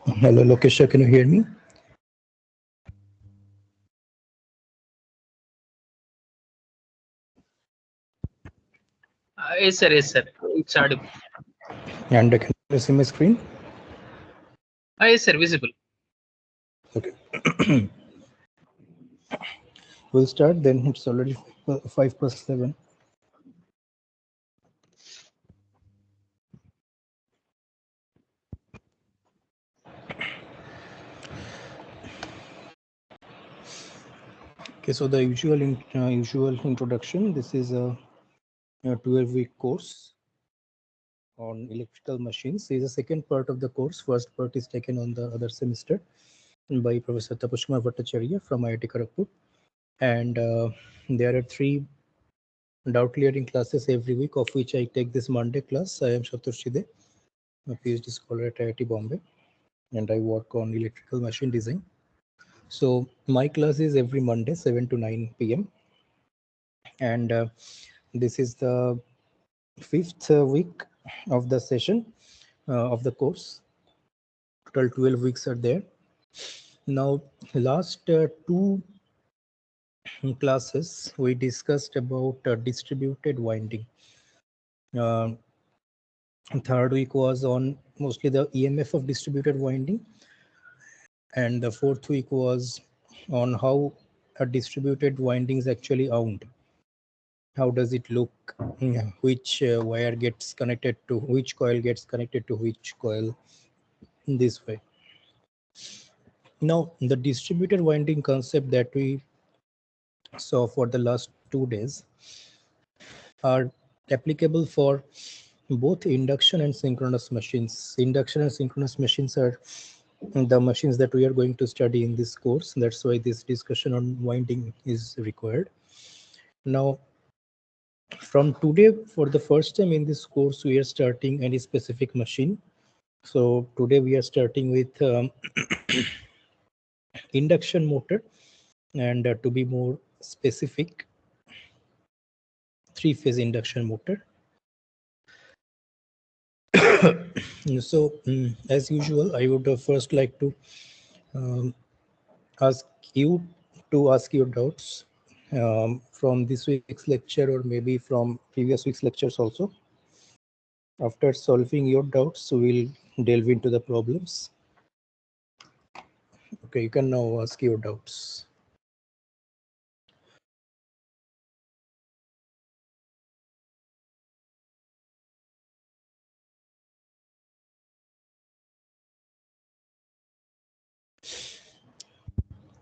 Hello, Lokesha, can you hear me? Yes, sir. Yes, sir. It's audible. And can you see my screen? Yes, sir. Visible. Okay, we'll start then. It's already 5 past 7. Okay, so the usual introduction. This is a 12-week course on electrical machines. This is the second part of the course. First part is taken on the other semester by Professor Taposh Kumar Bhattacharya from IIT Kharagpur. And there are 3 doubt clearing classes every week, of which I take this Monday class. I am Shatush Shide, a PhD scholar at IIT Bombay, and I work on electrical machine design. So my class is every Monday, 7 to 9 p.m. And this is the fifth week of the session of the course. Total 12 weeks are there. Now, last 2 classes, we discussed about distributed winding. Uh, Third week was on mostly the EMF of distributed winding. And the fourth week was on how a distributed winding is actually wound. How does it look? Which wire gets connected to which coil, gets connected to which coil, in this way. Now, the distributed winding concept that we saw for the last 2 days are applicable for both induction and synchronous machines. Induction and synchronous machines are the machines that we are going to study in this course. That's why this discussion on winding is required. Now, from today, for the first time in this course, we are starting any specific machine. So today we are starting with induction motor, and to be more specific, 3-phase induction motor. So as usual, I would first like to um, ask you to ask your doubts from this week's lecture, or maybe from previous week's lectures also. After solving your doubts, we'll delve into the problems. Okay, you can now ask your doubts.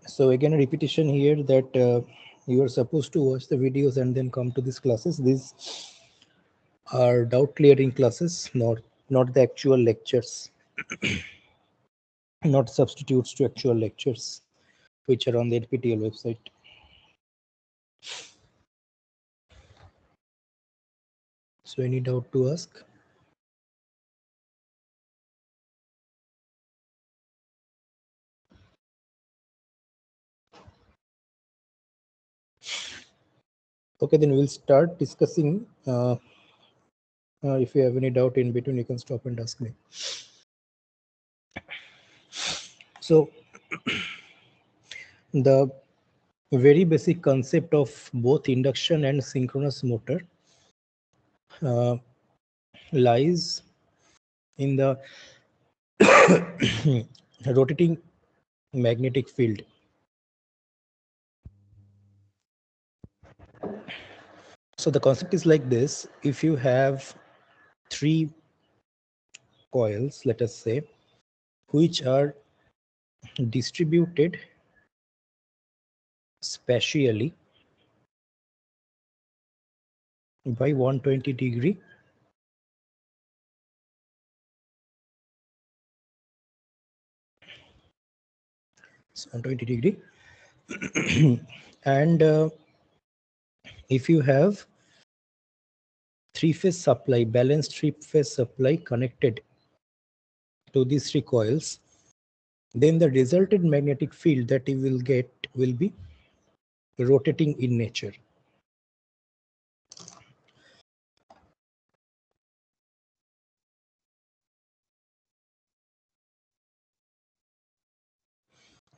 So again, a repetition here that you are supposed to watch the videos and then come to these classes. These are doubt clearing classes, not the actual lectures, not substitutes to actual lectures, which are on the NPTEL website. So any doubt to ask? Okay, then we'll start discussing. If you have any doubt in between, you can stop and ask me. So the very basic concept of both induction and synchronous motor uh, lies in the rotating magnetic field. So the concept is like this: if you have 3 coils, let us say, which are distributed spatially by 120 degree, so 120 degree, and if you have 3-phase supply, balanced 3-phase supply connected to these 3 coils, then the resulted magnetic field that you will get will be rotating in nature.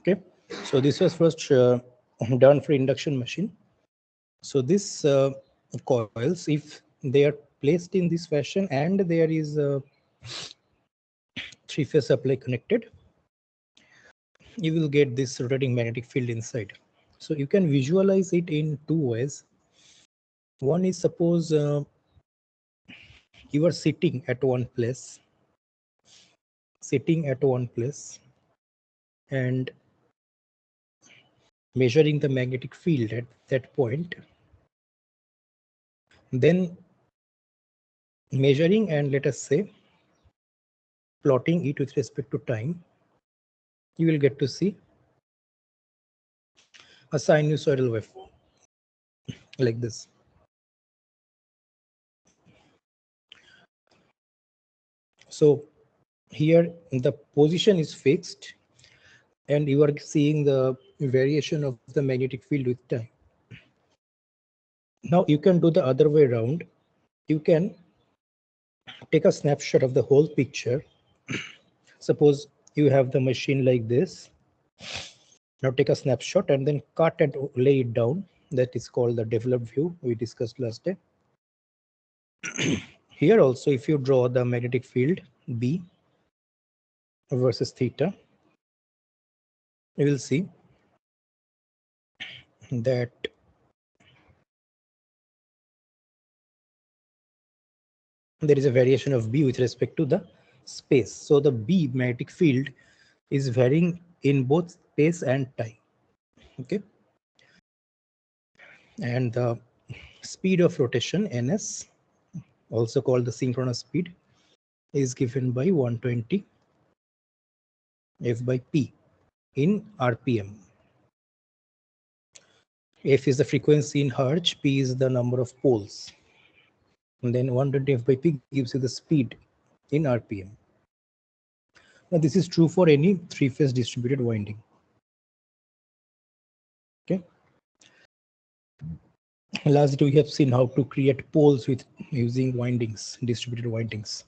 Okay, so this was first done for induction machine. So this coils, if they are placed in this fashion and there is a three-phase supply connected, you will get this rotating magnetic field inside. So you can visualize it in two ways. One is, suppose you are sitting at one place, and measuring the magnetic field at that point, then measuring and, let us say, plotting it with respect to time, you will get to see a sinusoidal wave like this. So here the position is fixed and you are seeing the variation of the magnetic field with time. Now you can do the other way around. You can take a snapshot of the whole picture. Suppose you have the machine like this. Now take a snapshot and then cut and lay it down. That is called the developed view we discussed last day. Here also, if you draw the magnetic field B versus theta, you will see that there is a variation of B with respect to the space. So the B magnetic field is varying in both space and time. Okay. And the speed of rotation, ns, also called the synchronous speed, is given by 120 f by p in rpm. F is the frequency in hertz, p is the number of poles, and then 120 f by p gives you the speed in rpm. Now this is true for any three-phase distributed winding. Okay. Last we have seen how to create poles with using windings, distributed windings.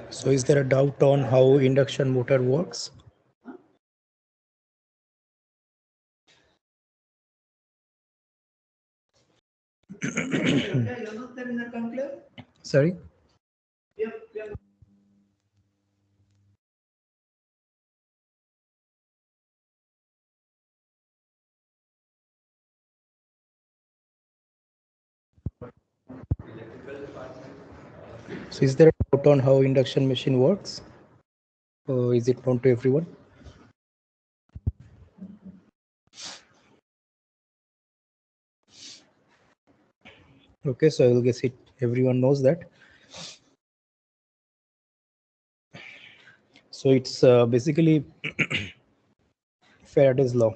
So is there a doubt on how induction motor works? Sorry? So is there a doubt on how induction machine works? Or is it known to everyone? Okay, so I will guess it everyone knows that. So it's basically Faraday's law.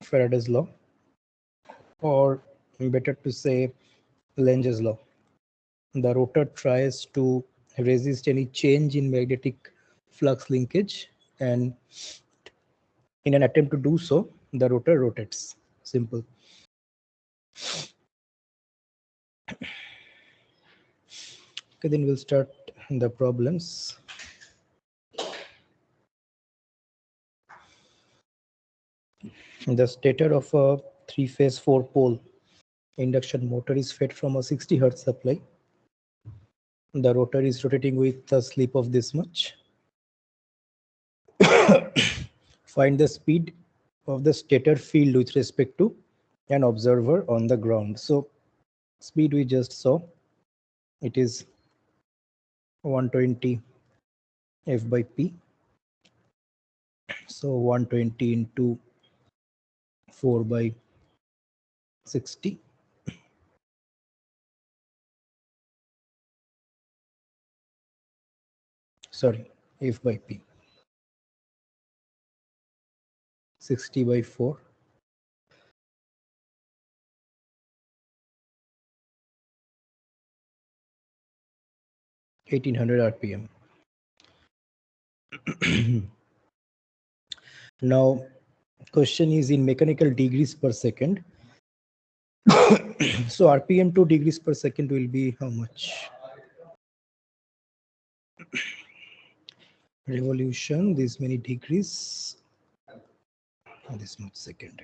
Faraday's law, or better to say Lenge's law. The rotor tries to resist any change in magnetic flux linkage, and in an attempt to do so, the rotor rotates. Simple. Okay, then we'll start the problems. The stator of a three-phase four-pole induction motor is fed from a 60 Hz supply. The rotor is rotating with a slip of this much. Find the speed of the stator field with respect to an observer on the ground. So speed we just saw, it is 120 f by p. So 120 into 4 by 60. Sorry, f by p. 60 by 4. 1800 RPM. Now, question is in mechanical degrees per second. So RPM to degrees per second will be how much? Revolution, this many degrees, this much second.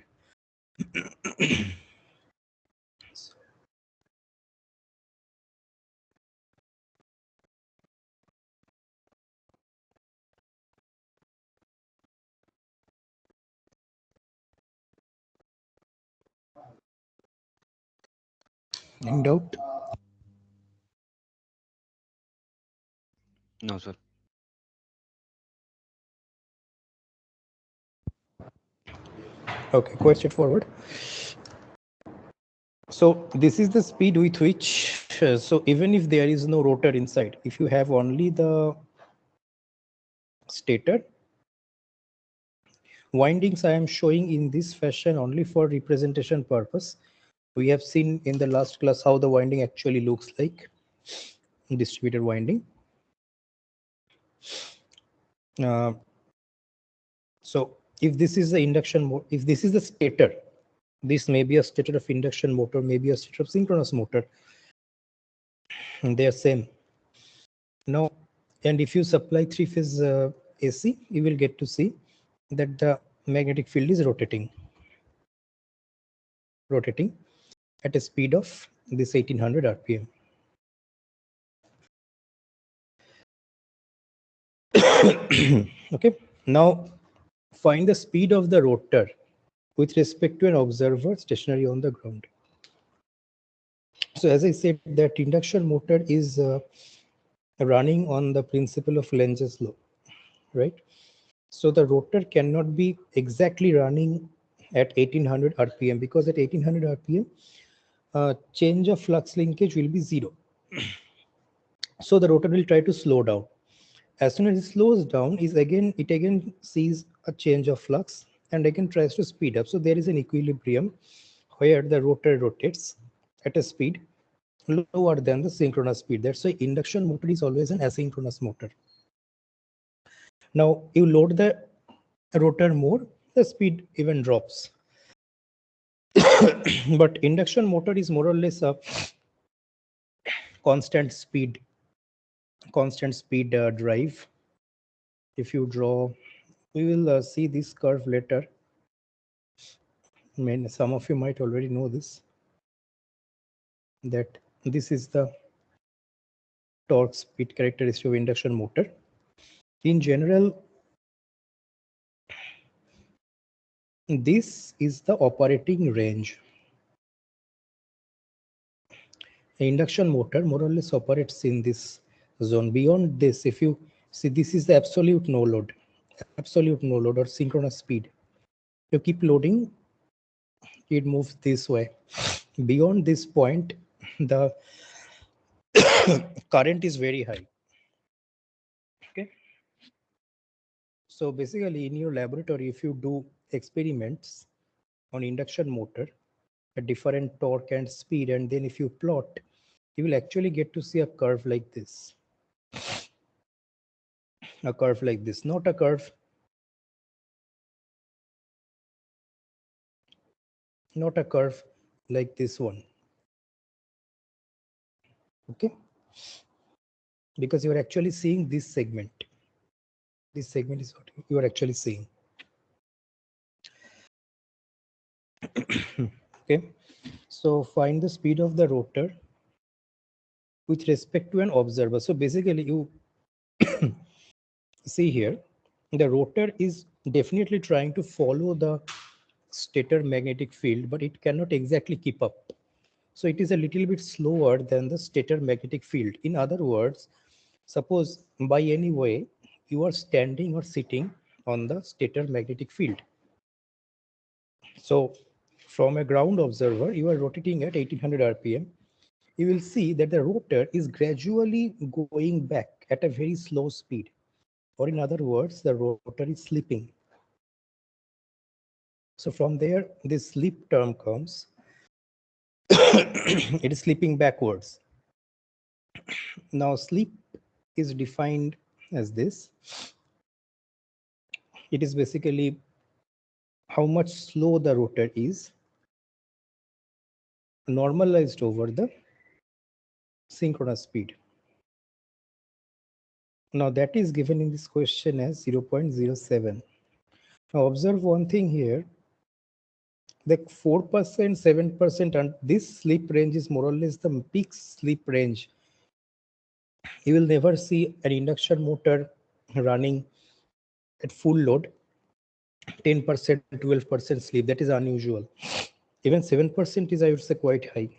In doubt? No, sir. Okay, quite straightforward. So this is the speed with which, so even if there is no rotor inside, if you have only the stator, windings I am showing in this fashion only for representation purpose. We have seen in the last class how the winding actually looks like, distributed winding. So if this is the induction, if this is the stator, this may be a stator of induction motor, maybe a stator of synchronous motor. And they are same. Now, and if you supply three-phase AC, you will get to see that the magnetic field is rotating at a speed of this 1800 RPM. Okay, now find the speed of the rotor with respect to an observer stationary on the ground. So as I said, that induction motor is running on the principle of Lenz's law, right? So the rotor cannot be exactly running at 1800 RPM because at 1800 RPM, change of flux linkage will be 0. So the rotor will try to slow down. As soon as it slows down, it again sees a change of flux and again tries to speed up. So there is an equilibrium where the rotor rotates at a speed lower than the synchronous speed. That's why induction motor is always an asynchronous motor. Now you load the rotor more, the speed even drops. But induction motor is more or less a constant speed drive. If you draw, we will see this curve later. I mean, some of you might already know this, that this is the torque speed characteristic of induction motor. In general, this is the operating range. The induction motor more or less operates in this zone. Beyond this, if you see, this is the absolute no load or synchronous speed. You keep loading, it moves this way. Beyond this point, the current is very high. Okay. So basically in your laboratory, if you do experiments on induction motor at different torque and speed, and then if you plot, you will actually get to see a curve like this. A curve like this, not a curve, like this one. Okay. Because you are actually seeing this segment. This segment is what you are actually seeing. Okay. So find the speed of the rotor with respect to an observer. So basically you see here, the rotor is definitely trying to follow the stator magnetic field, but it cannot exactly keep up. So it is a little bit slower than the stator magnetic field. In other words, suppose by any way you are standing or sitting on the stator magnetic field. So from a ground observer, you are rotating at 1800 RPM. You will see that the rotor is gradually going back at a very slow speed. Or in other words, the rotor is slipping. So from there, this slip term comes. It is slipping backwards. Now slip is defined as this. It is basically how much slow the rotor is normalized over the synchronous speed. Now that is given in this question as 0.07. Now observe one thing here. The 4%, 7%, and this slip range is more or less the peak slip range. You will never see an induction motor running at full load 10%, 12% slip. That is unusual. Even 7% is, I would say, quite high.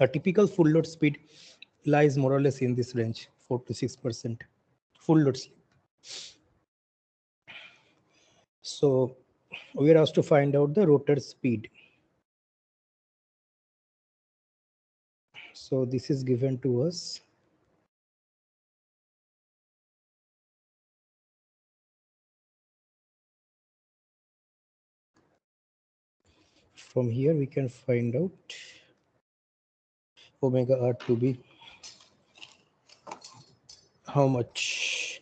A typical full load speed lies more or less in this range, 4 to 6% full load slip. So we are asked to find out the rotor speed. So this is given to us. From here we can find out omega r to be how much?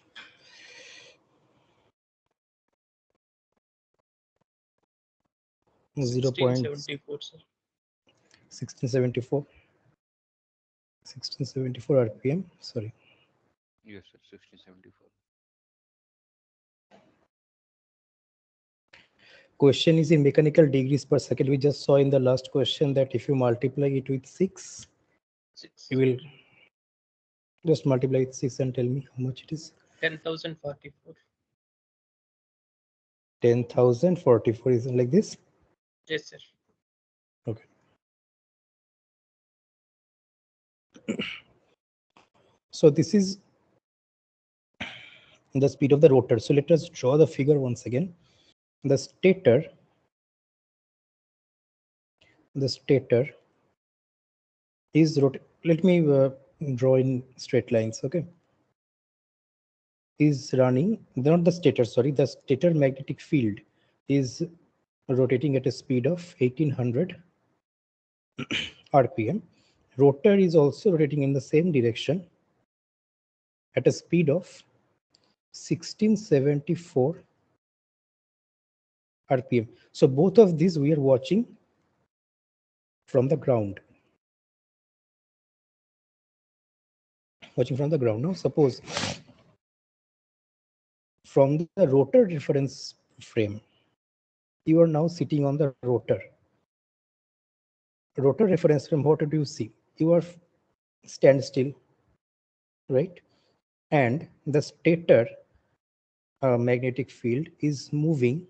1674, sir. 1674 RPM. Sorry. Yes, sir. 1674. Question is in mechanical degrees per second. We just saw in the last question that if you multiply it with 6, 6. you will just multiply with 6 and tell me how much it is. 10,044. 10,044 is like this. Yes, sir. Okay. So this is the speed of the rotor. So let us draw the figure once again. The stator is let me draw in straight lines. Okay, is running, not the stator, sorry, the stator magnetic field is rotating at a speed of 1800 RPM. Rotor is also rotating in the same direction at a speed of 1674 RPM. So both of these we are watching from the ground. Now suppose from the rotor reference frame, you are now sitting on the rotor reference frame. What do you see? You are stand still, right? And the stator magnetic field is moving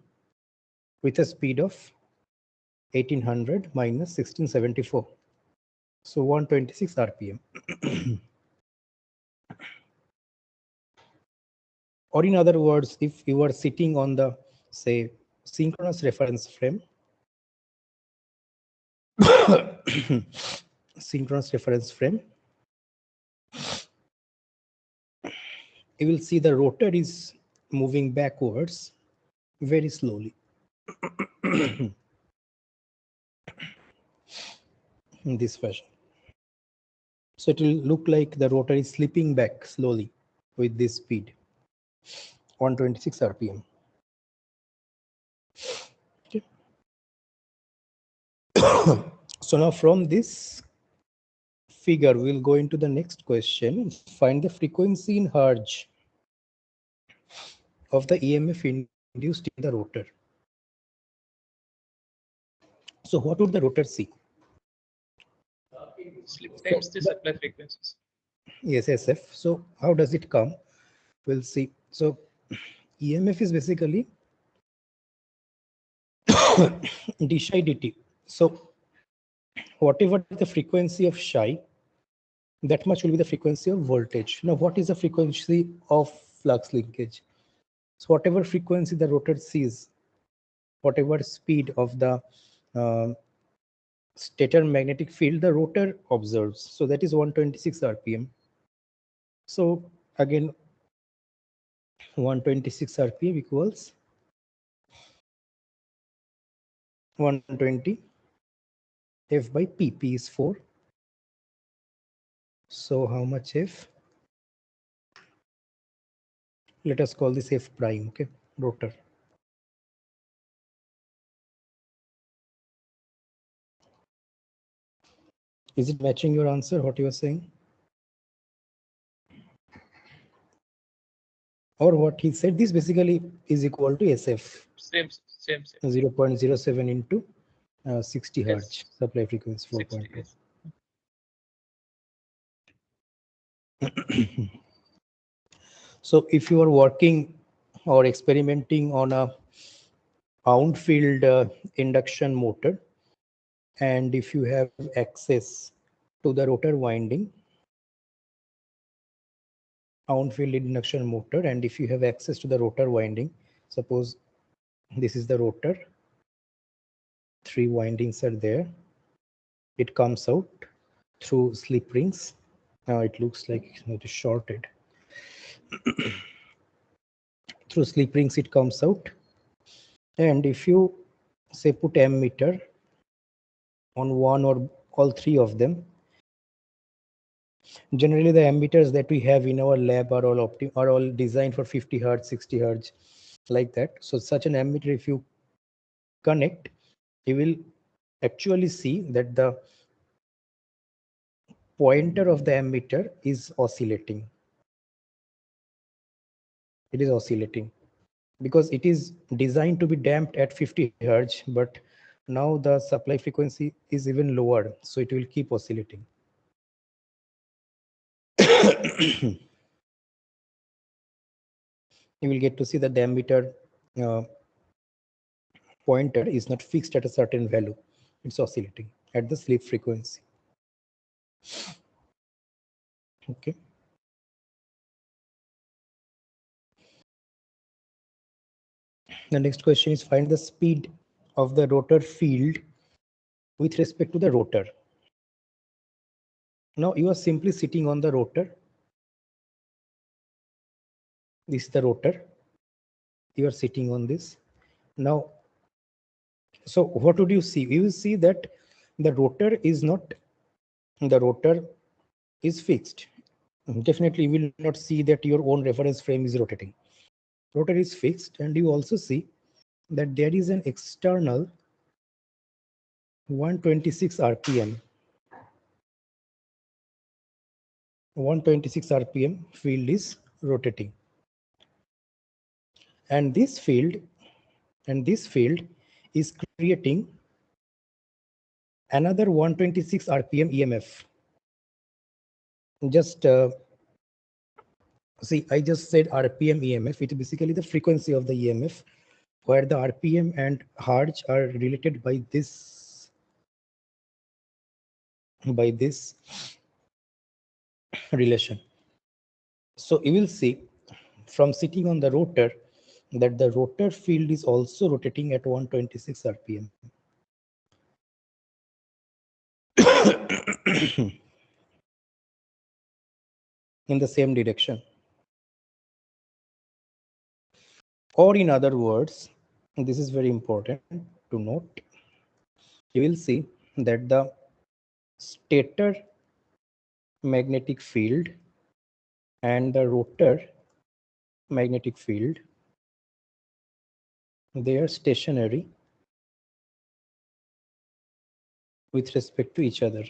with a speed of 1800 minus 1674, so 126 RPM. Or in other words, if you are sitting on the, say, synchronous reference frame, synchronous reference frame, you will see the rotor is moving backwards very slowly. In this fashion. So it will look like the rotor is slipping back slowly with this speed, 126 RPM. Okay. So now from this figure, we'll go into the next question. Find the frequency in hertz of the EMF induced in the rotor. So what would the rotor see? Slip times the supply frequencies. Yes, SF. So how does it come? We'll see. So EMF is basically d psi dt. So whatever the frequency of psi, that much will be the frequency of voltage. Now, what is the frequency of flux linkage? So whatever frequency the rotor sees, whatever speed of the uh, stator magnetic field the rotor observes. So that is 126 RPM. So again, 126 RPM equals 120 F by P. P is 4. So how much F? Let us call this F prime, okay, rotor. Is it matching your answer, what you are saying? Or what he said, this basically is equal to SF. Same. 0.07 into 60 hertz, Yes. supply frequency 60. 4.2. Yes. So if you are working or experimenting on a wound field induction motor, and if you have access to the rotor winding, wound field induction motor, and if you have access to the rotor winding, suppose this is the rotor, 3 windings are there, it comes out through slip rings. Now it looks like it is shorted. Through slip rings it comes out, and if you say put ammeter on one or all 3 of them, generally the ammeters that we have in our lab are all designed for 50 hertz, 60 hertz, like that. So such an ammeter, if you connect, you will actually see that the pointer of the ammeter is oscillating. It is oscillating because it is designed to be damped at 50 hertz, but now the supply frequency is even lower, so it will keep oscillating. You will get to see that the ammeter pointer is not fixed at a certain value. It's oscillating at the slip frequency. Okay. The next question is find the speed of the rotor field with respect to the rotor. Now you are simply sitting on the rotor. This is the rotor. You are sitting on this. Now, so what would you see? You will see that the rotor is fixed. Definitely you will not see that your own reference frame is rotating. Rotor is fixed, and you also see that there is an external 126 RPM. 126 RPM field is rotating. And this field is creating another 126 RPM EMF. Just see, I just said RPM EMF. It is basically the frequency of the EMF, where the RPM and hertz are related by this relation. So you will see from sitting on the rotor that the rotor field is also rotating at 126 RPM. In the same direction. Or in other words, this is very important to note, you will see that the stator magnetic field and the rotor magnetic field, they are stationary with respect to each other.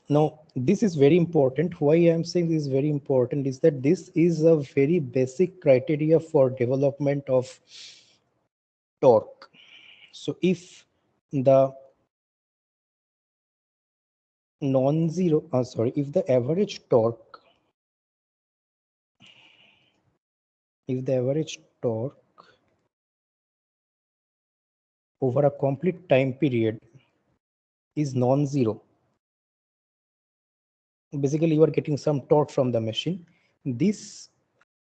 Now, this is very important. Why I am saying this is very important is that this is a very basic criteria for development of torque. So if the non-zero, sorry, if the average torque over a complete time period is non-zero, basically you are getting some torque from the machine, this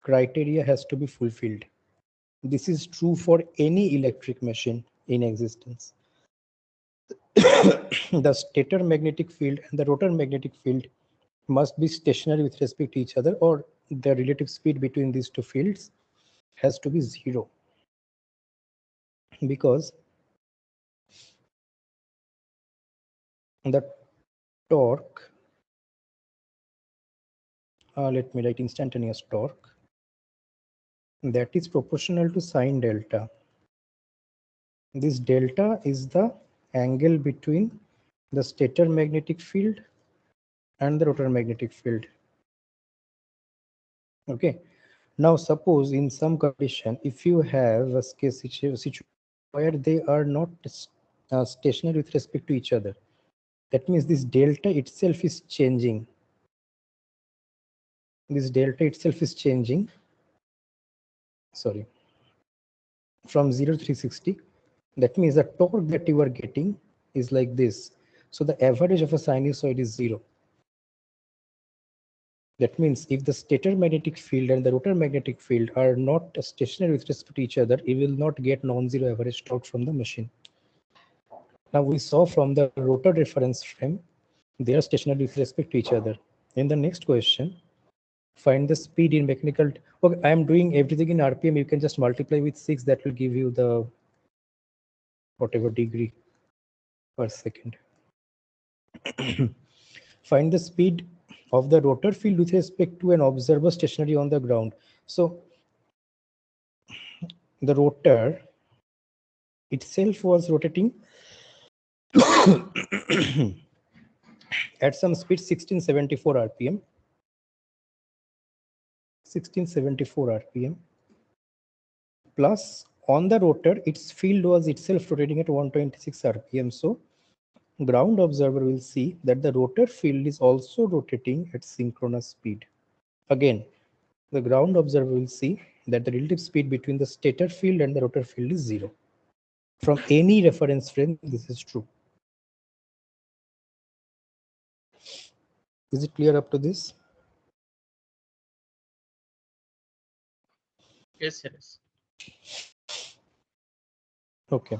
criteria has to be fulfilled. This is true for any electric machine in existence. The stator magnetic field and the rotor magnetic field must be stationary with respect to each other, or the relative speed between these two fields has to be zero, because the torque, let me write instantaneous torque, that is proportional to sine delta. This delta is the angle between the stator magnetic field and the rotor magnetic field. Okay. Now suppose in some condition, if you have a case situation where they are not stationary with respect to each other, that means this delta itself is changing. This delta itself is changing. Sorry, from 0 to 360. That means the torque that you are getting is like this. So the average of a sinusoid is 0. That means if the stator magnetic field and the rotor magnetic field are not stationary with respect to each other, you will not get non-zero average torque from the machine. Now we saw from the rotor reference frame, they are stationary with respect to each other. In the next question, find the speed in mechanical. Okay, I am doing everything in RPM. You can just multiply with 6. That will give you the whatever degree per second. Find the speed of the rotor field with respect to an observer stationary on the ground. So the rotor itself was rotating at some speed 1674 rpm. 1674 rpm, plus on the rotor its field was itself rotating at 126 rpm. So ground observer will see that the rotor field is also rotating at synchronous speed. Again, the ground observer will see that the relative speed between the stator field and the rotor field is 0. From any reference frame, this is true. Is it clear up to this? Yes, yes. Okay.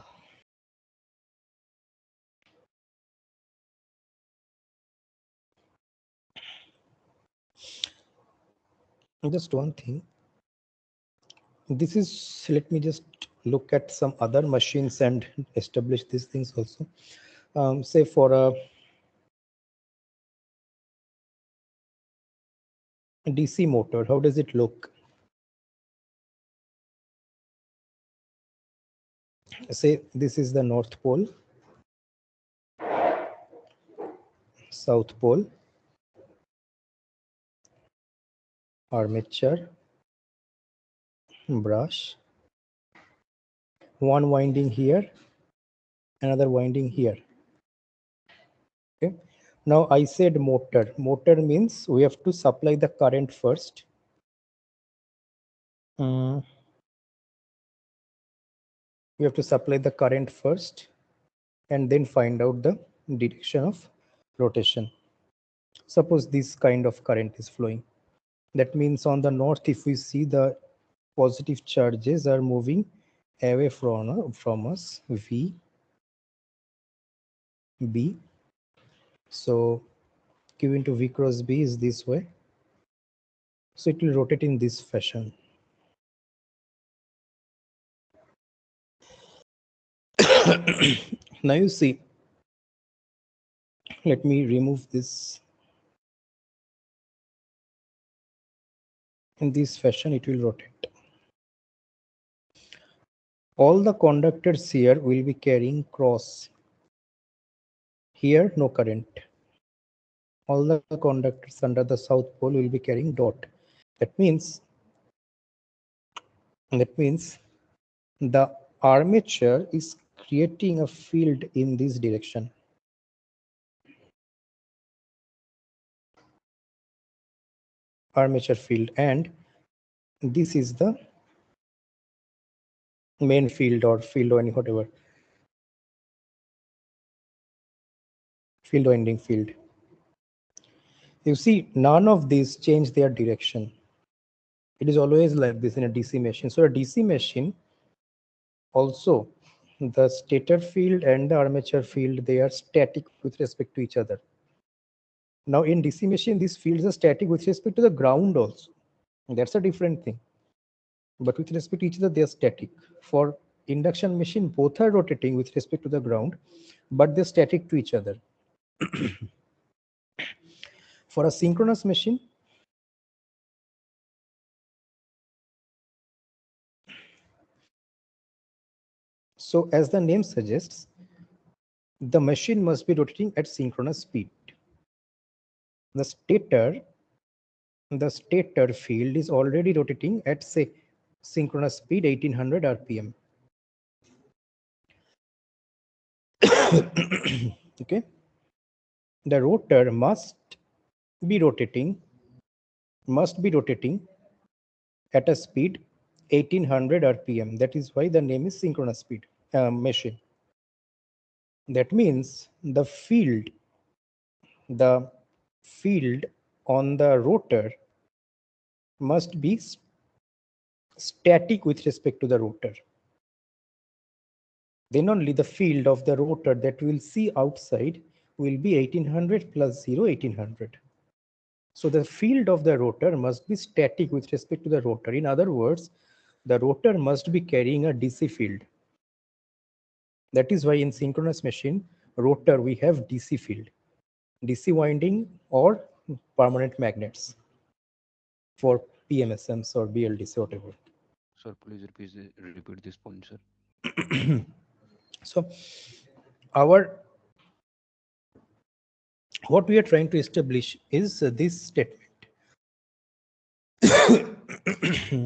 Just one thing. This is, let me just look at some other machines and establish these things also. Say for a DC motor, how does it look? Say this is the North Pole, South Pole, armature, brush, one winding here, another winding here. Okay. Now I said motor. Motor means we have to supply the current first. We have to supply the current first and then find out the direction of rotation. Suppose this kind of current is flowing. That means on the north, if we see the positive charges are moving away from us, V, B. So Q into V cross B is this way. So it will rotate in this fashion. Now you see, let me remove this. In this fashion, it will rotate. All the conductors here will be carrying cross. Here, no current. All the conductors under the south pole will be carrying dot. That means the armature is creating a field in this direction. armature field, and this is the main field or field winding, whatever. Field winding field. You see, none of these change their direction. It is always like this in a DC machine. So a DC machine also, the stator field and the armature field, they are static with respect to each other. Now in DC machine, these fields are static with respect to the ground also. That's a different thing. But with respect to each other, they are static. For induction machine, both are rotating with respect to the ground, but they're static to each other. For a synchronous machine, so as the name suggests, the machine must be rotating at synchronous speed. The stator field is already rotating at, say, synchronous speed 1800 rpm. Okay, the rotor must be rotating at a speed 1800 rpm. That is why the name is synchronous speed machine. That means the field on the rotor must be static with respect to the rotor. Then only the field of the rotor that we'll see outside will be 1800 plus 0, 1800. So the field of the rotor must be static with respect to the rotor. In other words, the rotor must be carrying a DC field. That is why in synchronous machine rotor we have DC field, DC winding or permanent magnets for PMSMs or BLDC, whatever. Sir, please repeat this point, sir. So what we are trying to establish is this statement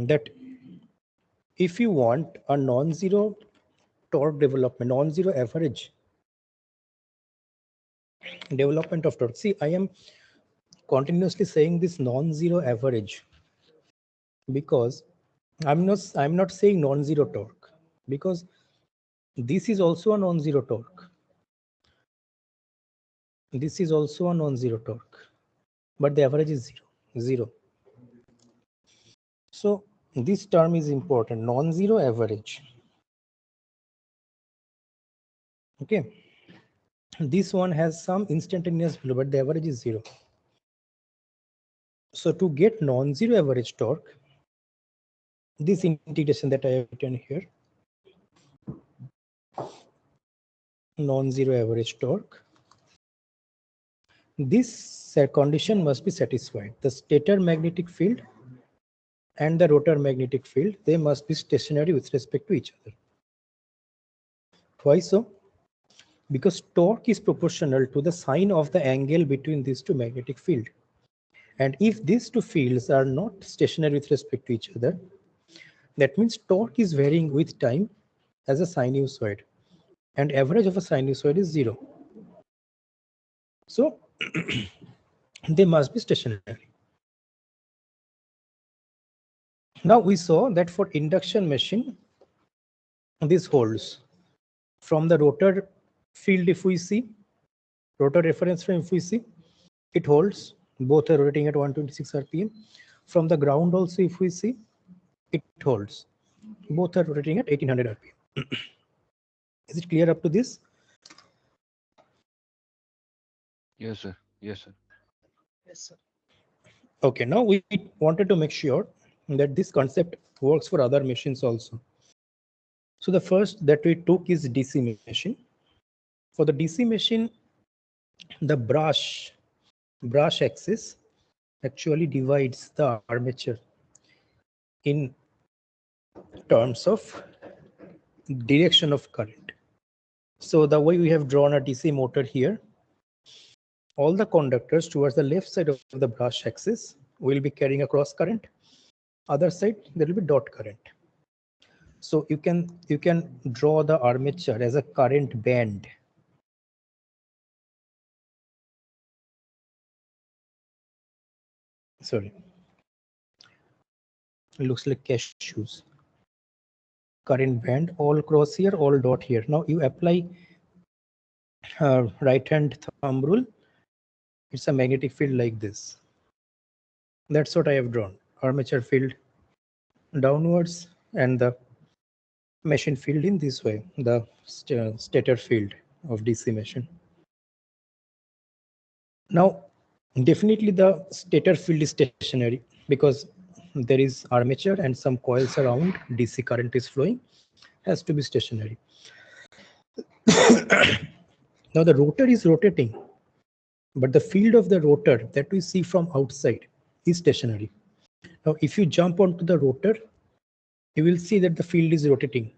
that if you want a non-zero torque development, non-zero average development of torque. See, I am continuously saying this non-zero average because I'm not saying non-zero torque, because this is also a non-zero torque. This is also a non-zero torque, but the average is zero. So this term is important, non-zero average. Okay, this one has some instantaneous value, but the average is 0. So to get non-zero average torque, this integration that I have written here, non-zero average torque, this condition must be satisfied. The stator magnetic field and the rotor magnetic field, they must be stationary with respect to each other. Why so? Because torque is proportional to the sine of the angle between these two magnetic fields. And if these two fields are not stationary with respect to each other, that means torque is varying with time as a sinusoid, and average of a sinusoid is 0. So they must be stationary. Now we saw that for induction machine, this holds. From the rotor field, if we see, rotor reference frame, if we see, it holds. Both are rotating at 126 rpm. From the ground also, if we see, it holds. Both are rotating at 1800 rpm. Is it clear up to this? Yes, sir. Yes, sir. Yes, sir. Okay, now we wanted to make sure that this concept works for other machines also. So the first that we took is DC machine. For the DC machine, the brush axis actually divides the armature in terms of direction of current. So the way we have drawn a DC motor here, all the conductors towards the left side of the brush axis will be carrying a cross current. Other side there will be dot current. So you can draw the armature as a current band. Sorry. It looks like cashews. Current band, all cross here, all dot here. Now you apply right hand thumb rule. It's a magnetic field like this. That's what I have drawn. Armature field downwards and the machine field in this way, the stator field of DC machine. Now, definitely the stator field is stationary because there is armature and some coils around, DC current is flowing, has to be stationary. Now the rotor is rotating, but the field of the rotor that we see from outside is stationary. Now, if you jump onto the rotor, you will see that the field is rotating.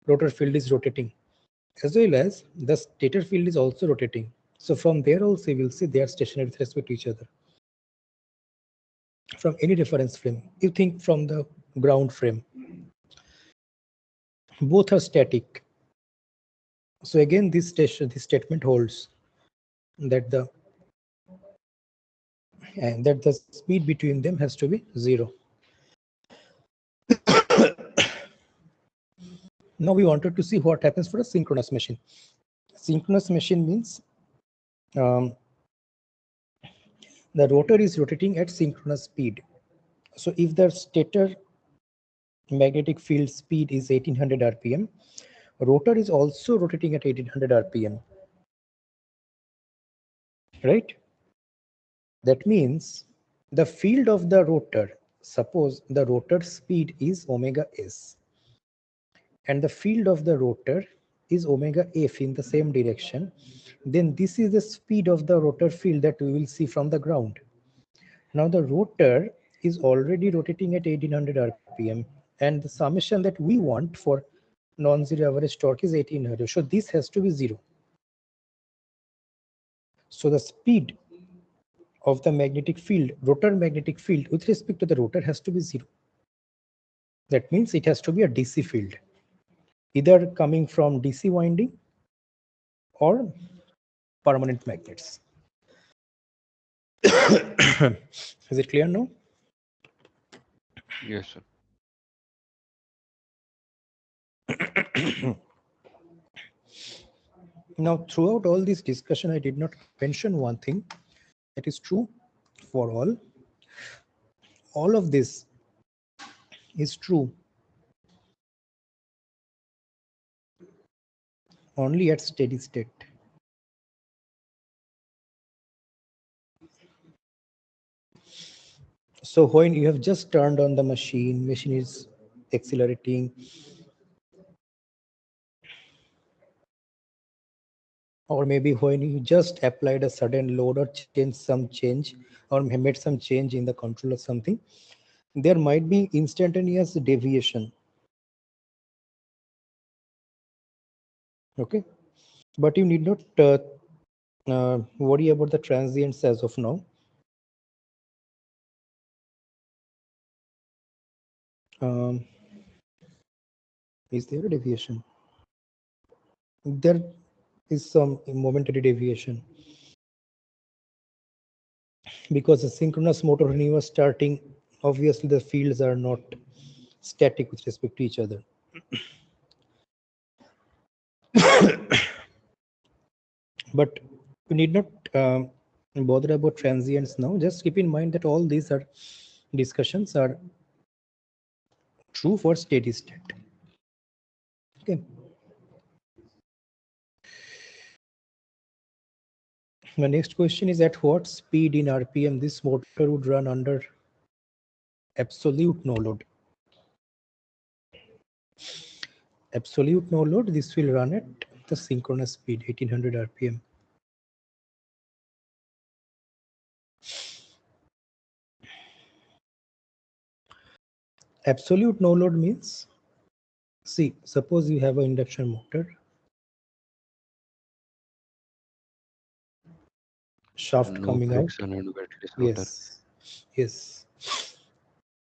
Rotor field is rotating, as well as the stator field is also rotating. So from there also you will see they are stationary with respect to each other. From any reference frame, you think from the ground frame, both are static. So again, this statement holds that the speed between them has to be 0. Now we wanted to see what happens for a synchronous machine. Synchronous machine means the rotor is rotating at synchronous speed. So if the stator magnetic field speed is 1800 rpm, rotor is also rotating at 1800 rpm, right? That means the field of the rotor, suppose the rotor speed is omega s and the field of the rotor is omega f in the same direction, then this is the speed of the rotor field that we will see from the ground. Now the rotor is already rotating at 1800 rpm and the summation that we want for non-zero average torque is 1800. So this has to be 0. So the speed of the magnetic field, rotor magnetic field with respect to the rotor has to be 0. That means it has to be a DC field, either coming from DC winding or permanent magnets. Is it clear now? Yes, sir. Now, throughout all this discussion, I did not mention one thing that is true for all. All of this is true only at steady state. So when you have just turned on the machine is accelerating, or maybe when you just applied a sudden load or change or made some change in the control or something, there might be instantaneous deviation. Okay, but you need not worry about the transients as of now. Is there a deviation? There is some momentary deviation because a synchronous motor, when you are starting, obviously the fields are not static with respect to each other. But you need not bother about transients now. Just keep in mind that all these are discussions are true for steady state. Okay. The next question is, at what speed in RPM this motor would run under absolute no load? Absolute no load, this will run at the synchronous speed 1800 RPM. Absolute no load means, see, suppose you have an induction motor, shaft No coming out. friction and weightless rotor. Yes.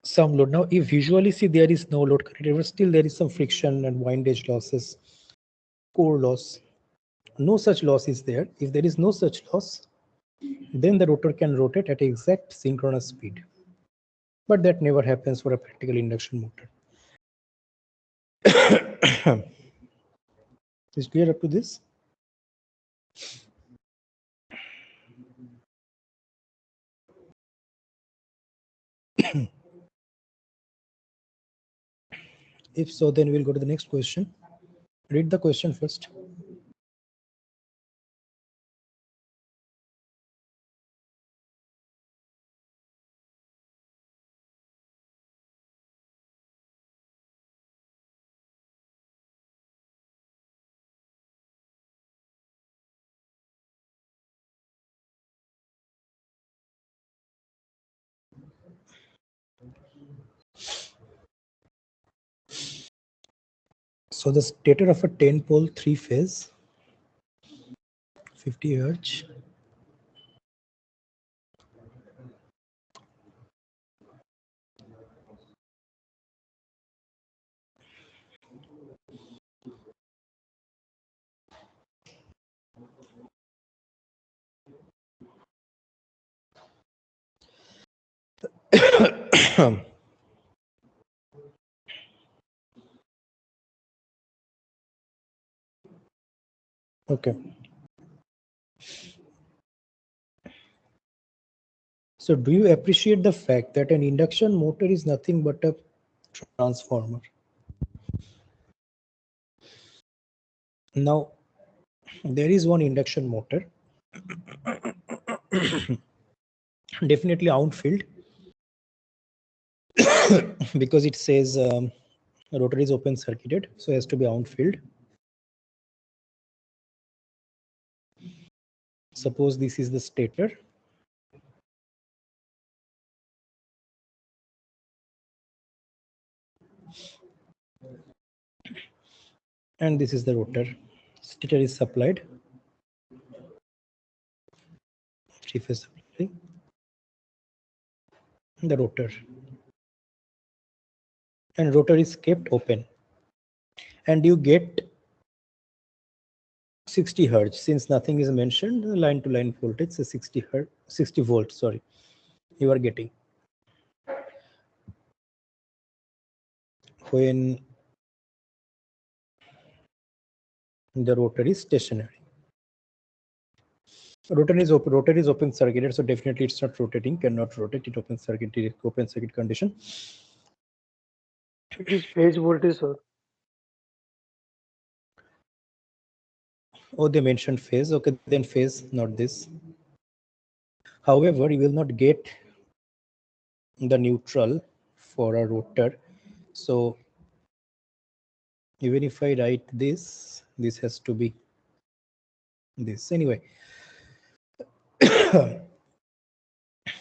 Some load. Now, if visually see there is no load connected, but still there is some friction and windage losses, core loss. No such loss is there. If there is no such loss, then the rotor can rotate at exact synchronous speed. but that never happens for a practical induction motor. Is clear up to this? If so, then we'll go to the next question. Read the question first. So the stator of a 10-pole 3-phase 50 Hz okay. So do you appreciate the fact that an induction motor is nothing but a transformer? Now, there is one induction motor, definitely outfield, because it says rotor is open circuited, so it has to be outfield. Suppose this is the stator. And this is the rotor. Stator is supplied. Three-phase supply. The rotor. And rotor is kept open. And you get 60 Hertz. Since nothing is mentioned, the line-to-line voltage is 60 Hertz, 60 volts, sorry, you are getting. When the rotor is stationary. Rotor is open circuited, so definitely it's not rotating, cannot rotate, it open circuit condition. It is phase voltage, sir. Oh, they mentioned phase. Okay, then phase, not this. However, you will not get the neutral for a rotor. So even if I write this has to be this. Anyway, that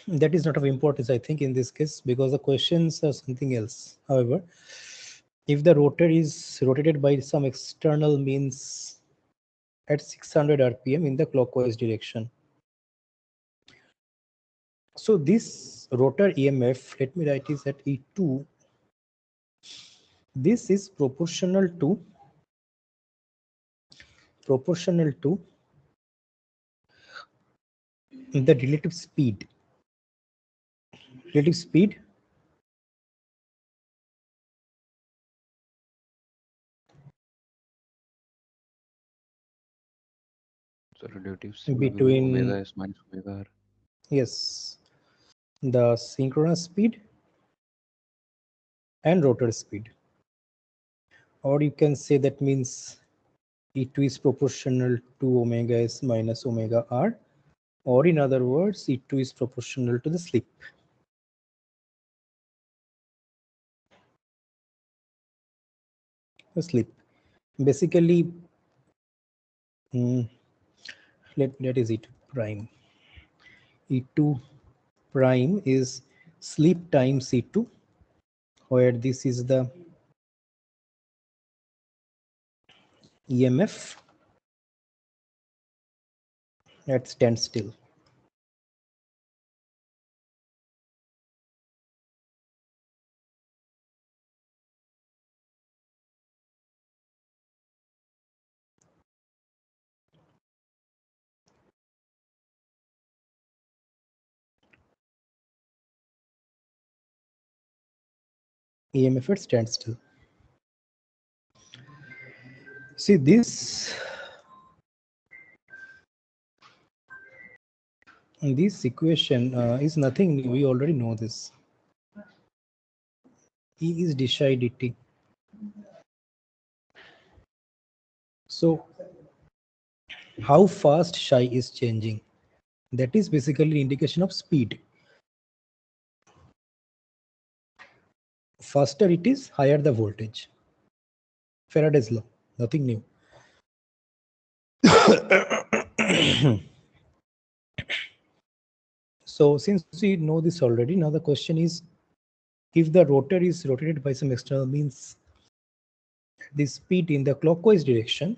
is not of importance, I think, in this case, because the questions are something else. However, if the rotor is rotated by some external means at 600 RPM in the clockwise direction. So this rotor EMF, let me write is at E2. This is proportional to the relative speed. Relative speed So relative speed between omega s minus omega r. yes, the synchronous speed and rotor speed. Or you can say that means E2 is proportional to omega s minus omega r, or in other words, E2 is proportional to the slip. The slip. Basically, that is E2 prime. E2 prime is slip times E2, where this is the EMF at standstill. EMF at standstill. See, this equation is nothing new. We already know this. E is d psi dt. So how fast psi is changing? That is basically an indication of speed. Faster it is, higher the voltage. Faraday's law, nothing new. So since we know this already, now the question is, if the rotor is rotated by some external means, the speed in the clockwise direction,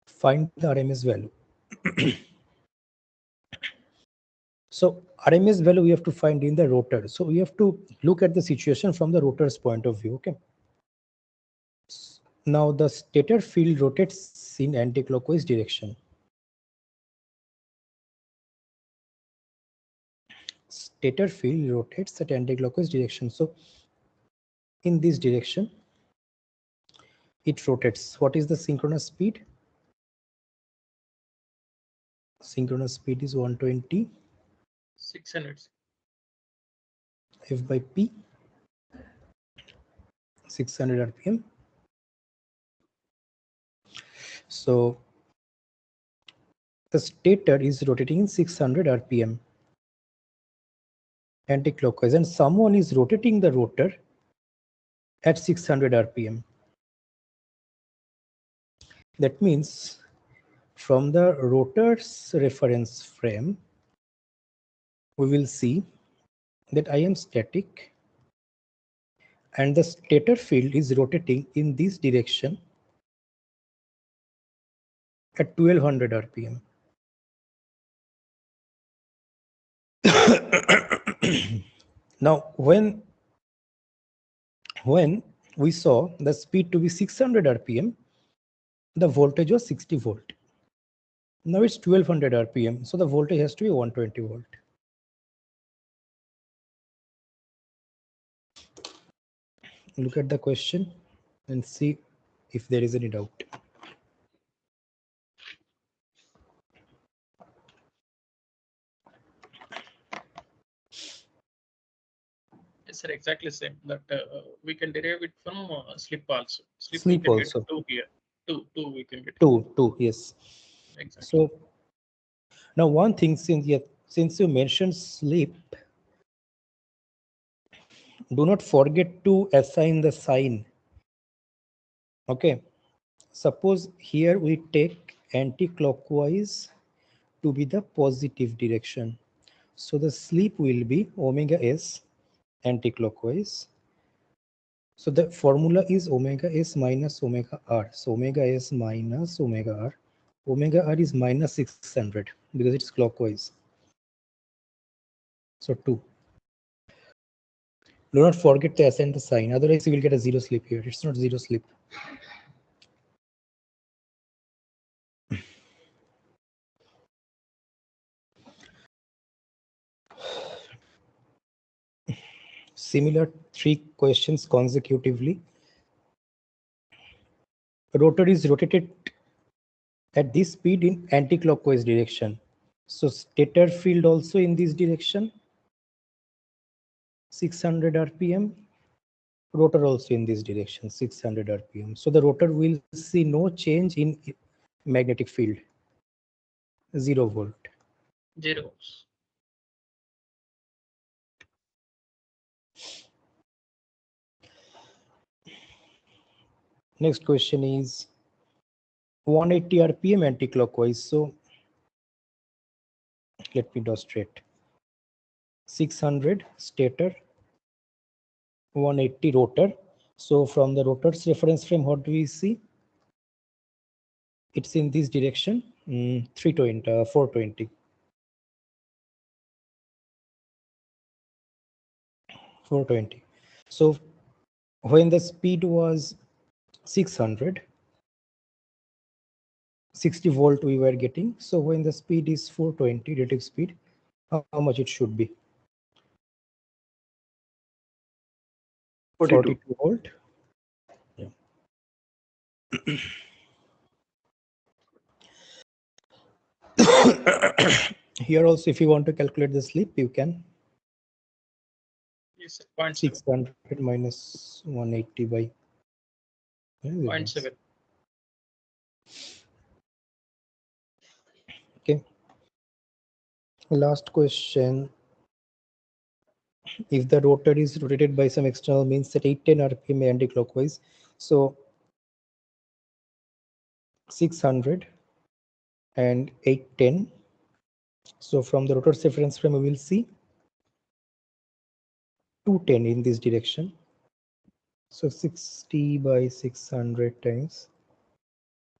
find the RMS value. So RMS value we have to find in the rotor. So we have to look at the situation from the rotor's point of view. Okay. Now the stator field rotates in anti-clockwise direction. Stator field rotates at anti-clockwise direction. So in this direction, it rotates. What is the synchronous speed? Synchronous speed is 120 600. F by P, 600 RPM. So the stator is rotating in 600 RPM anti-clockwise, and someone is rotating the rotor at 600 RPM. That means from the rotor's reference frame, we will see that I am static and the stator field is rotating in this direction at 1200 RPM. Now, when we saw the speed to be 600 RPM, the voltage was 60 volt. Now it's 1200 RPM, so the voltage has to be 120 volt. Look at the question and see if there is any doubt. Yes, sir, exactly same. That we can derive it from slip also. Slip we Sleep can also. get 2 here. 2 we can get. 2, yes. Exactly. So now one thing, since you mentioned sleep, do not forget to assign the sign. Okay. Suppose here we take anti-clockwise to be the positive direction. So the sleep will be omega s anti-clockwise. So the formula is omega s minus omega r. So omega s minus omega r. Omega r is minus 600 because it's clockwise. So 2. Do not forget to assign the sign. Otherwise, you will get a zero slip here. It's not zero slip. Similar 3 questions consecutively. Rotor is rotated at this speed in anti-clockwise direction. So stator field also in this direction, 600 RPM. Rotor also in this direction, 600 RPM. So the rotor will see no change in magnetic field, 0 volt. 0 volts. Next question is 180 RPM anti-clockwise. So let me draw straight. 600 stator, 180 rotor. So from the rotor's reference frame, what do we see? It's in this direction, 320, 420. 420. So when the speed was 600, 60 volt we were getting. So when the speed is 420 relative speed, how much it should be? 42. 42 volt. Yeah. Here also, if you want to calculate the slip, you can. Yes, sir. 0.7. 600 minus 180 by 0.7. Okay. Last question. If the rotor is rotated by some external means at 810 rpm anti-clockwise, so 600 and 810. So from the rotor's reference frame, we will see 210 in this direction. So 60 by 600 times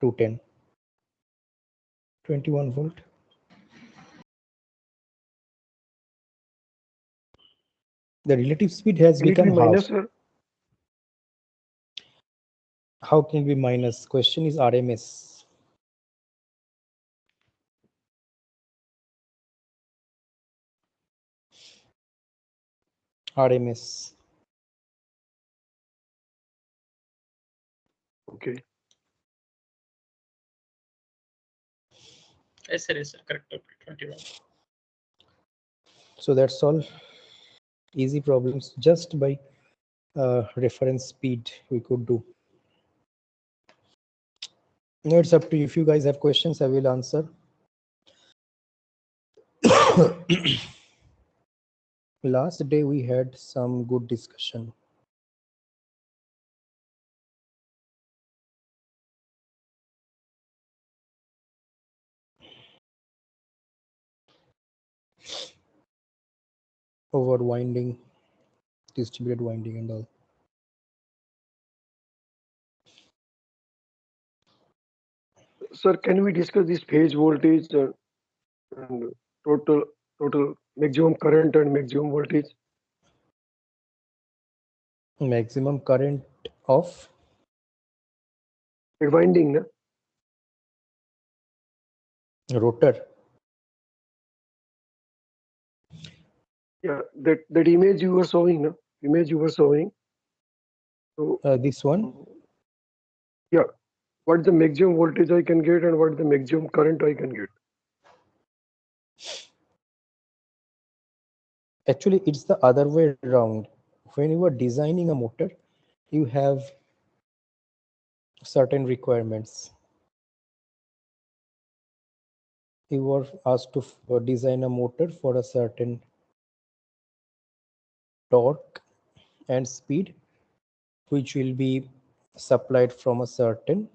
210, 21 volt. The relative speed has Will it be become half. minus, sir? How can it be minus? Question is RMS. RMS. Okay. Yes, sir. Yes, sir. Correct. 21. So that's all. Easy problems just by reference speed we could do. Now it's up to you. If you guys have questions, I will answer. Last day we had some good discussion. Over winding, distributed winding and all. Sir, can we discuss this phase voltage and total maximum current and maximum voltage? Maximum current of Winding, na? rotor. Yeah, that image you were showing, na? Image you were showing. So This one. yeah, what the maximum voltage I can get and what the maximum current I can get. Actually, it's the other way around. When you are designing a motor, you have certain requirements. You were asked to design a motor for a certain torque and speed, which will be supplied from a certain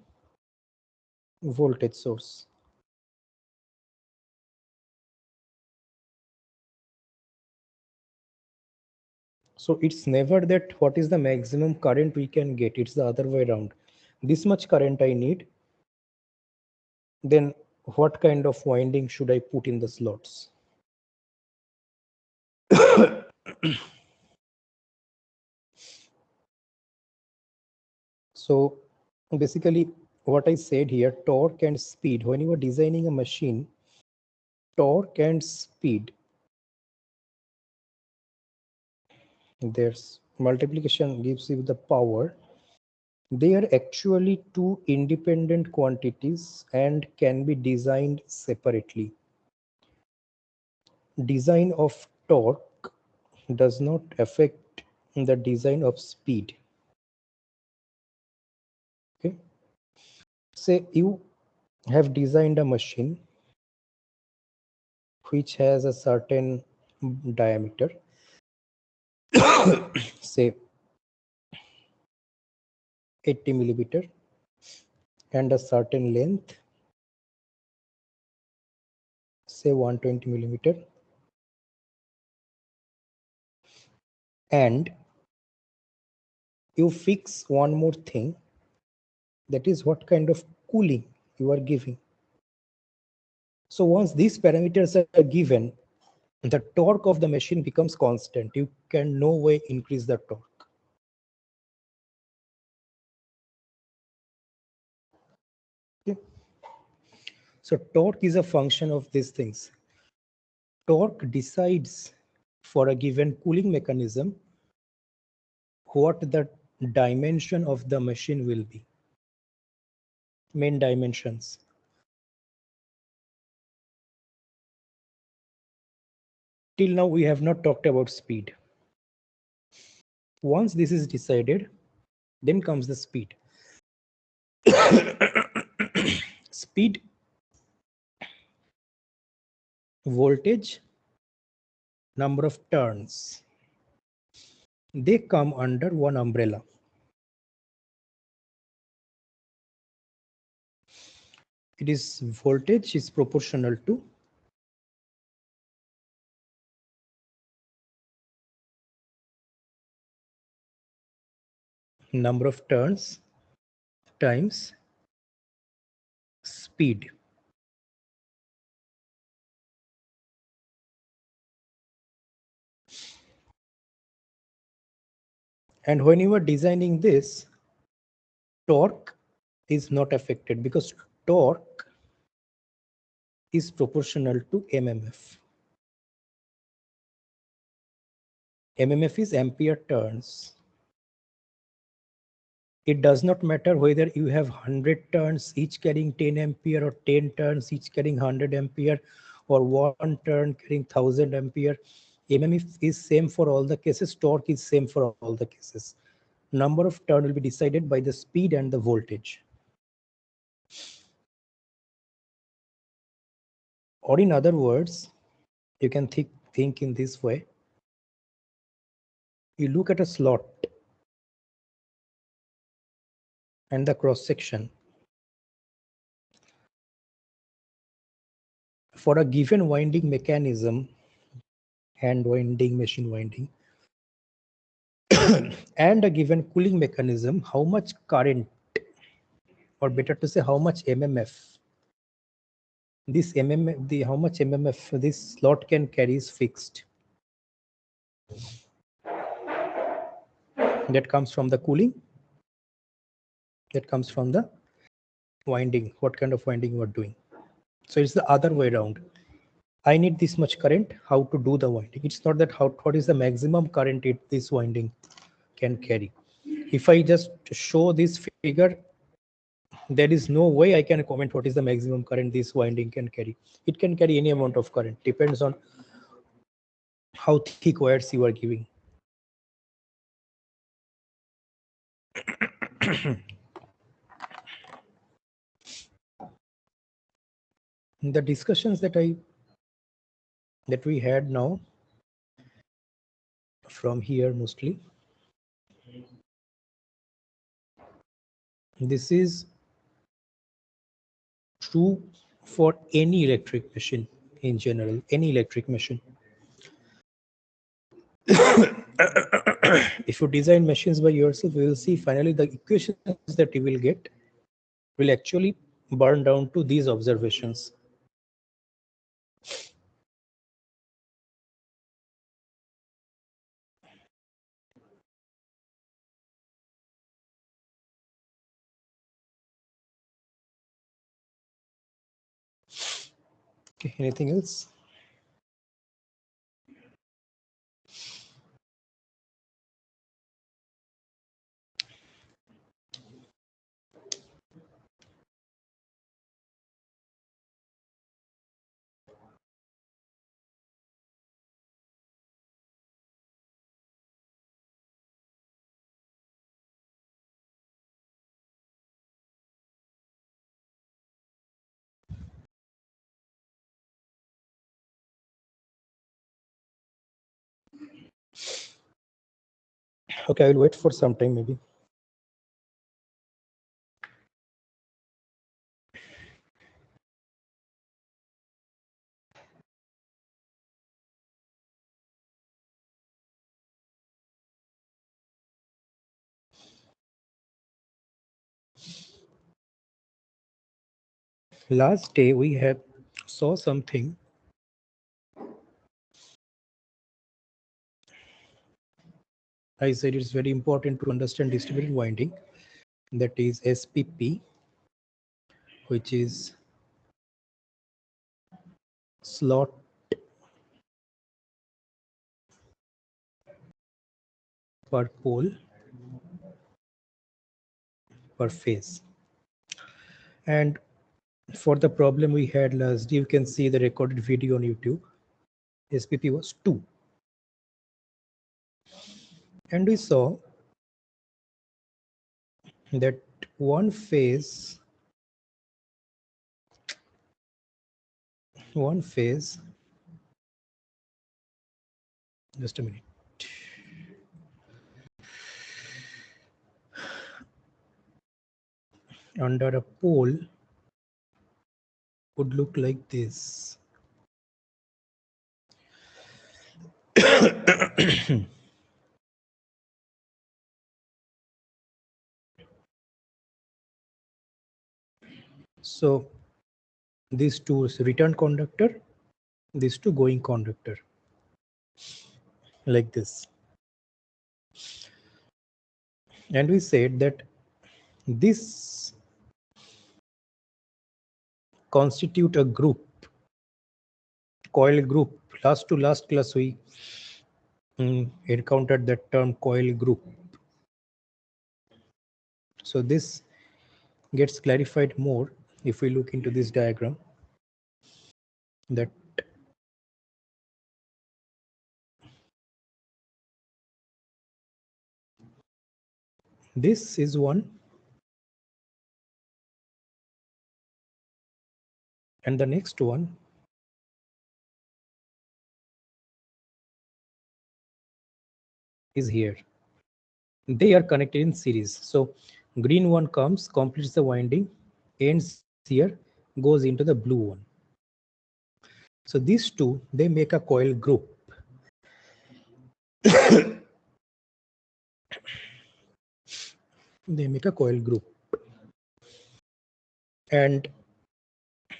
voltage source. So it's never that what is the maximum current we can get, it's the other way around. This much current I need, then what kind of winding should I put in the slots? So basically what I said here, torque and speed, when you are designing a machine, torque and speed, there's multiplication gives you the power. They are actually two independent quantities and can be designed separately. Design of torque does not affect the design of speed. Okay. Say you have designed a machine which has a certain diameter, say 80 millimeter, and a certain length, say 120 millimeter, and you fix one more thing, that is what kind of cooling you are giving. So once these parameters are given, the torque of the machine becomes constant. You can no way increase the torque. Okay. So torque is a function of these things. Torque decides for a given cooling mechanism what the dimension of the machine will be. Main dimensions. Till now, we have not talked about speed. Once this is decided, then comes the speed. Speed, voltage, number of turns. They come under one umbrella. It is voltage is proportional to number of turns times speed. And when you are designing this, torque is not affected because torque is proportional to mmf. mmf is ampere turns. It does not matter whether you have 100 turns each carrying 10 ampere or 10 turns each carrying 100 ampere or one turn carrying 1000 ampere. mmf is same for all the cases. Torque is same for all the cases. Number of turn will be decided by the speed and the voltage. Or in other words, you can think in this way. You look at a slot and the cross section. For a given winding mechanism, hand winding, machine winding, and a given cooling mechanism, how much current, or better to say how much mmf, this mmf, how much mmf this slot can carry is fixed. That comes from the cooling, that comes from the winding, what kind of winding you are doing. So it's the other way around. I need this much current, how to do the winding. It's not that what is the maximum current this winding can carry. If I just show this figure, there is no way I can comment what is the maximum current this winding can carry. It can carry any amount of current, depends on how thick wires you are giving. The discussions that we had now from here mostly, this is true for any electric machine in general, any electric machine. If you design machines by yourself, you will see finally the equations that you will get will actually burn down to these observations. Okay, anything else? Okay, I will wait for some time maybe. Last day we have saw something. I said it's very important to understand distributed winding. That is SPP, which is slot per pole per phase. And for the problem we had last, you can see the recorded video on YouTube. SPP was 2. And we saw that one phase, just a minute. Under a pole would look like this. So these two is return conductor, these two going conductor, like this. And we said that this constitute a group, coil group. Last to last class we encountered that term coil group. So this gets clarified more if we look into this diagram, that this is one and the next one is here. They are connected in series. So green one comes, completes the winding, ends here, goes into the blue one. So these two, they make a coil group. They make a coil group. And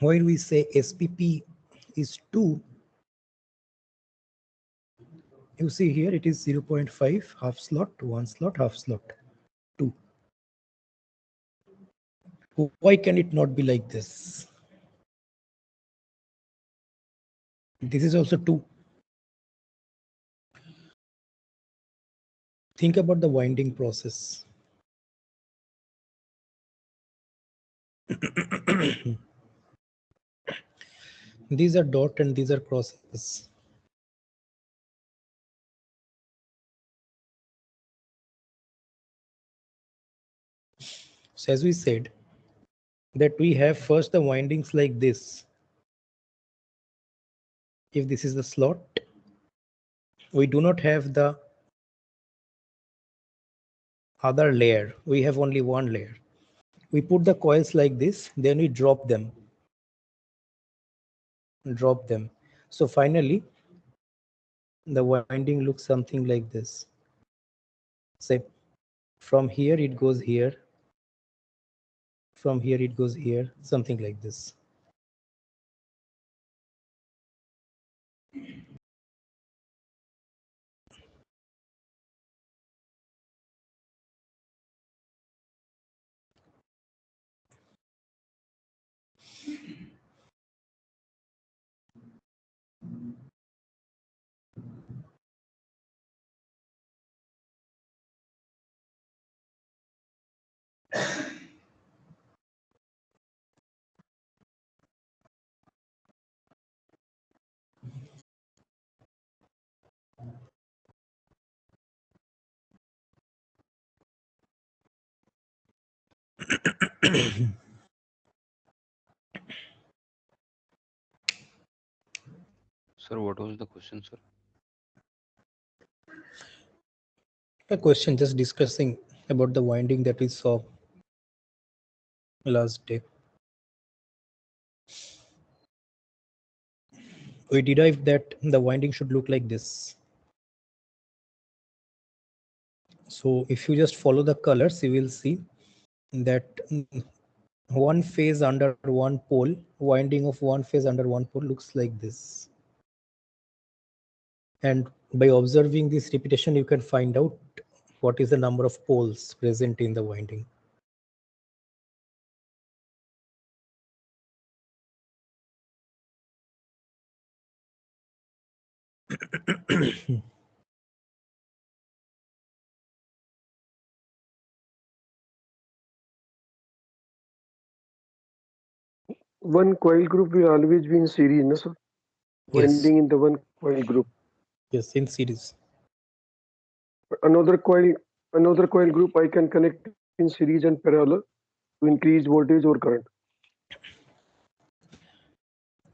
while we say SPP is 2, you see here it is 0.5, half slot, 1 slot, half slot, 2. Why can it not be like this? This is also 2. Think about the winding process. These are dot and these are crosses. So as we said, that we have first the windings like this. If this is the slot, we do not have the other layer. We have only one layer. We put the coils like this, then we drop them. So finally, the winding looks something like this. Say, from here it goes here. From here it goes here, something like this. Sir, what was the question, sir? A question just discussing about the winding that we saw last day. We derived that the winding should look like this. So if you just follow the colors, you will see that one phase under one pole, winding of one phase under one pole looks like this. And by observing this repetition, you can find out what is the number of poles present in the winding. one coil group will always be in series, no, sir? Yes. Winding in the one coil group. Yes, in series. Another coil, another coil group I can connect in series and parallel to increase voltage or current.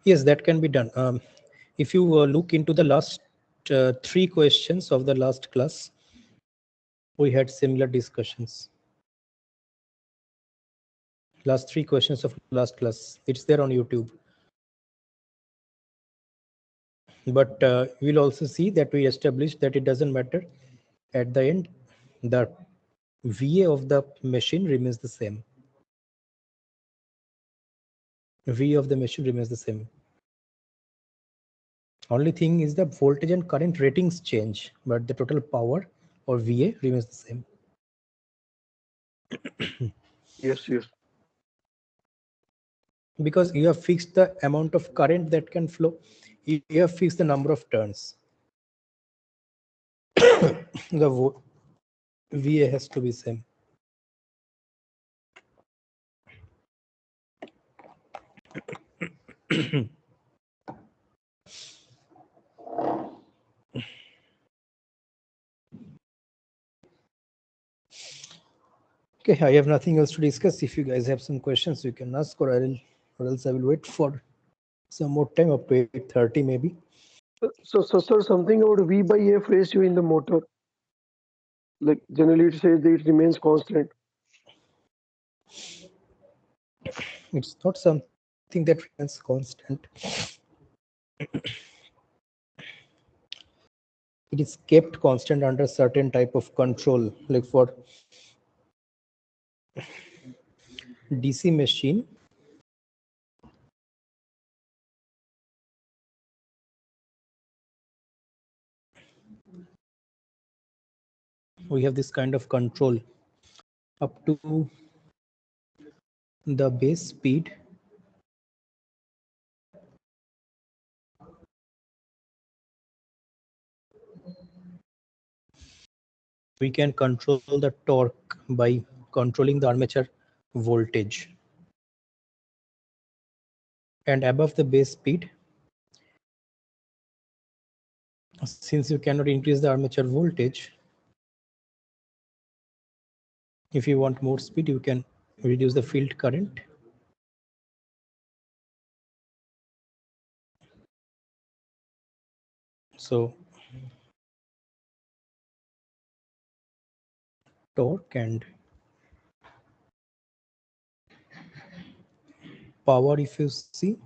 Yes, that can be done. If you look into the last 3 questions of the last class, we had similar discussions. Last 3 questions of last class. It's there on YouTube. But we'll also see that we established that it doesn't matter. At the end, the VA of the machine remains the same. VA of the machine remains the same. Only thing is the voltage and current ratings change, but the total power or VA remains the same. Yes, yes. Because you have fixed the amount of current that can flow, you have fixed the number of turns. The VA has to be same. Okay, I have nothing else to discuss. If you guys have some questions, you can ask, or else I will wait for some more time, up to 8:30 maybe. So, sir, something about V by F ratio in the motor. Like generally it says that it remains constant. It's not something that remains constant. It is kept constant under certain type of control. Like for DC machine, we have this kind of control up to the base speed. We can control the torque by controlling the armature voltage. And above the base speed, since you cannot increase the armature voltage, if you want more speed, you can reduce the field current. So torque and power, if you see,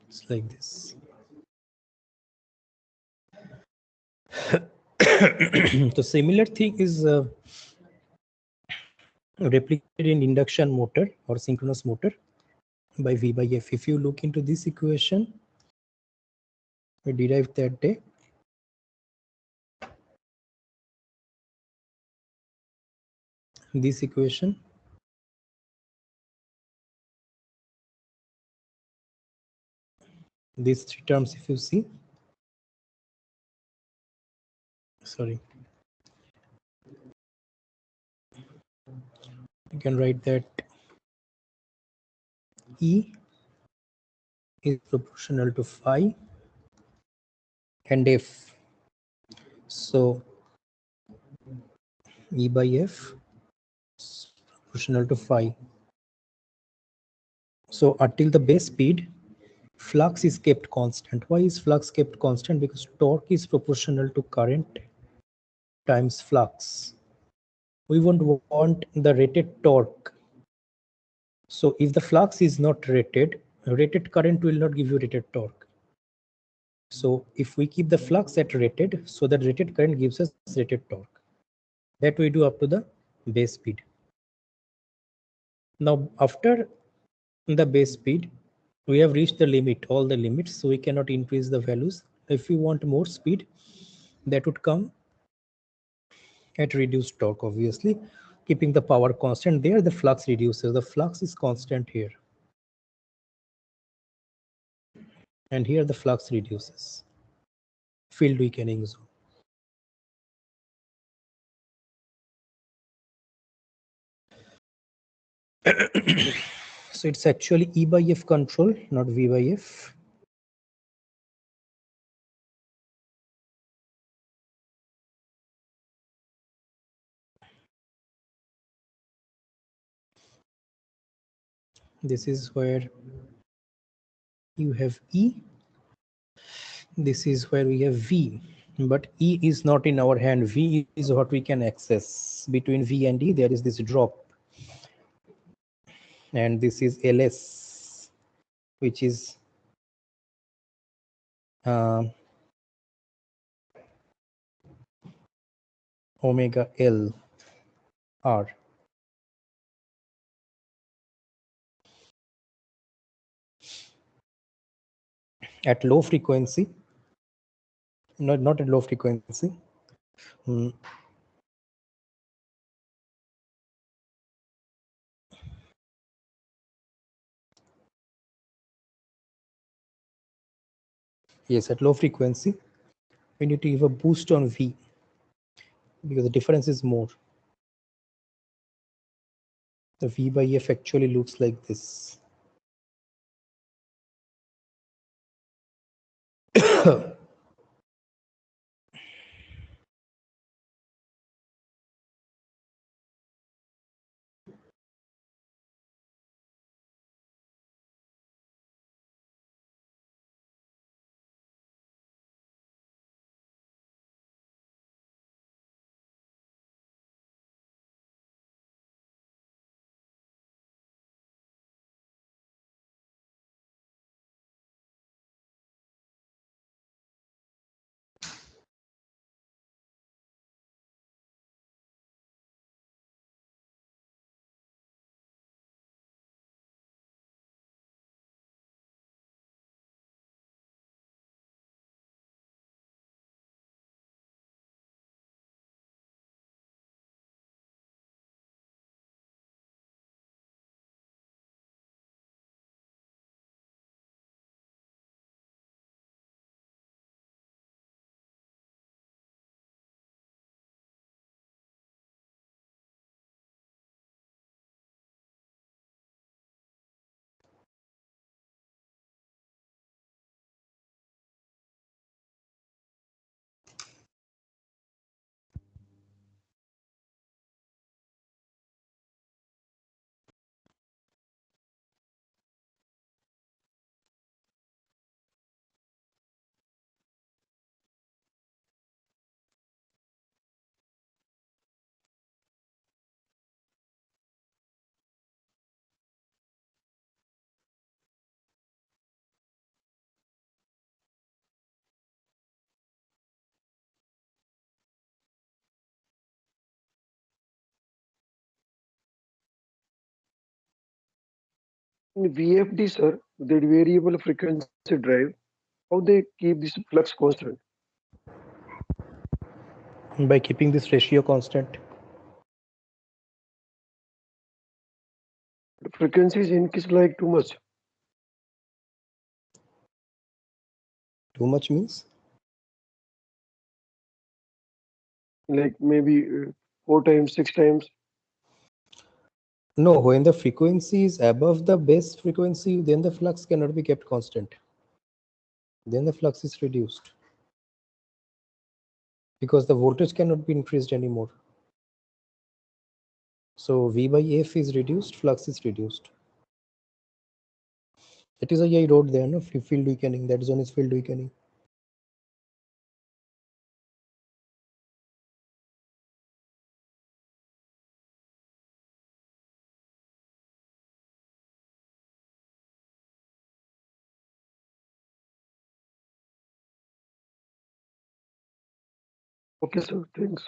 it's like this. The similar thing is replicated in induction motor or synchronous motor by V by F. If you look into this equation, we derived that day. This equation, these 3 terms, if you see, sorry, you can write that E is proportional to phi and F. So E by F is proportional to phi. So until the base speed, flux is kept constant. Why is flux kept constant? Because torque is proportional to current times flux. We won't want the rated torque. So if the flux is not rated, rated current will not give you rated torque. So if we keep the flux at rated, so that rated current gives us rated torque. That we do up to the base speed. Now after the base speed, we have reached the limit, all the limits, so we cannot increase the values. If we want more speed, that would come at reduced torque, obviously. Keeping the power constant there, the flux reduces. The flux is constant here. And here the flux reduces. Field weakening zone. So it's actually E by F control, not V by F. This is where you have E. This is where we have V. But E is not in our hand. V is what we can access. Between V and E, there is this drop. And this is LS, which is omega L R. At low frequency, not at low frequency. Yes, at low frequency, we need to give a boost on V because the difference is more. The V by F actually looks like this. In VFD, sir, that variable frequency drive, how they keep this flux constant? By keeping this ratio constant. The frequencies increase like too much. Too much means? Like maybe 4 times, 6 times. No, when the frequency is above the base frequency, then the flux cannot be kept constant. Then the flux is reduced because the voltage cannot be increased anymore. So V by F is reduced, flux is reduced. That is why I wrote there, no, field weakening. That zone is field weakening. Okay, sir, thanks.